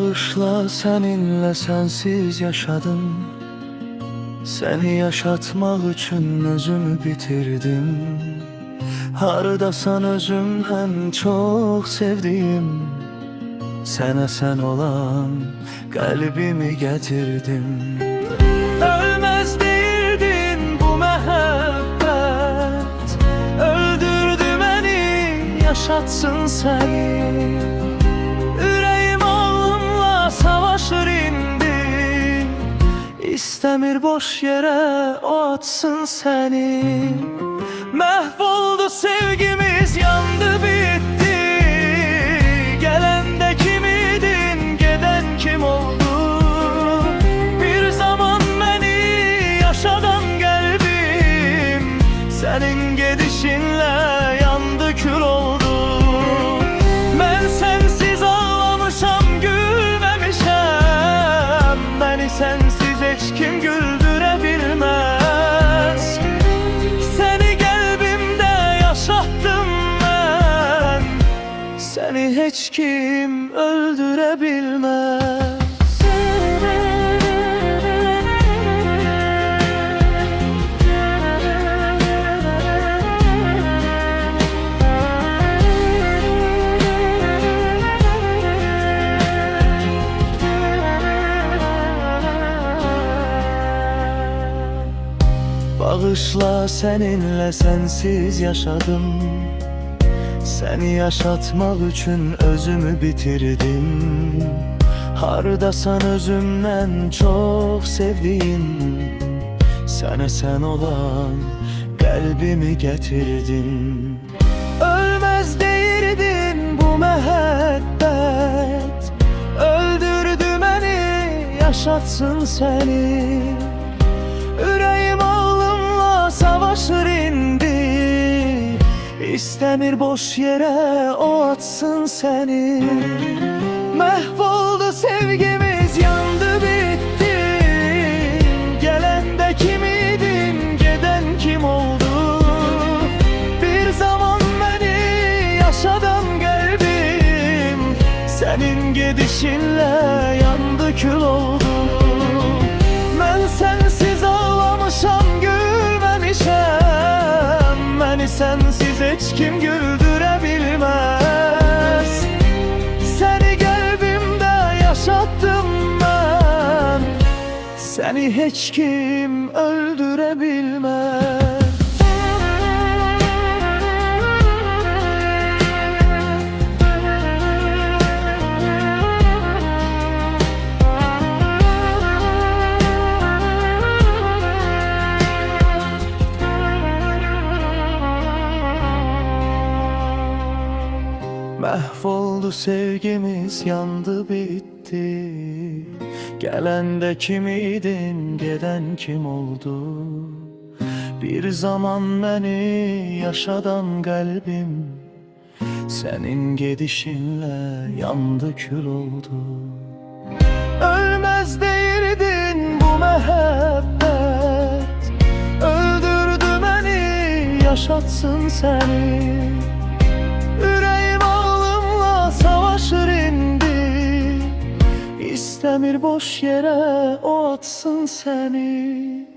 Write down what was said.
Bağışla, seninle sensiz yaşadım. Seni yaşatmak için özümü bitirdim. Hardasan özümden çok sevdiğim, sana sen olan kalbimi getirdim. Ölmez değildin bu mehabbet, öldürdü beni, yaşatsın seni. Yüreğim ağlımla savaşır indi, İstemir boş yere o atsın seni. Mahvoldu sevgimiz, yandı bitti. Gelen de kimiydin, giden kim oldu? Bir zaman beni yaşadan kalbim, senin gidişinle yandı kül oldu. Ben sensiz ağlamışam, gülmemişem. Beni sensiz hiç kim güldürebilmez. Seni kalbimde yaşattım ben, seni hiç kim öldürebilmez. Bağışla, seninle sensiz yaşadım. Seni yaşatmak için özümü bitirdim. Hardasan özümden çok sevdiğim, sana sen olan kalbimi getirdim. Ölmez değildin bu mehabbet, öldürdü beni, yaşatsın seni. Yüreğim ağlımla savaşır indi, İstemir boş yere o atsın seni. Mahvoldu sevgimiz, yandı bitti. Gelen de kimiydin, giden kim oldu? Bir zaman beni yaşadan kalbim, senin gidişinle yandı kül oldu. Ben sensiz ağlamışam, gülmemişem. Beni sensiz hiç kim güldürebilmez. Seni kalbimde yaşattım ben, seni hiç kim öldürebilmez. Mahvoldu sevgimiz, yandı bitti. Gelen de kimiydin, giden kim oldu? Bir zaman beni yaşadan kalbim, senin gidişinle yandı kül oldu. Ölmez değildin bu mehabbet, öldürdü beni, yaşatsın seni. Yüreğim ağlımla savaşır indi, İstemir boş yere o atsın seni.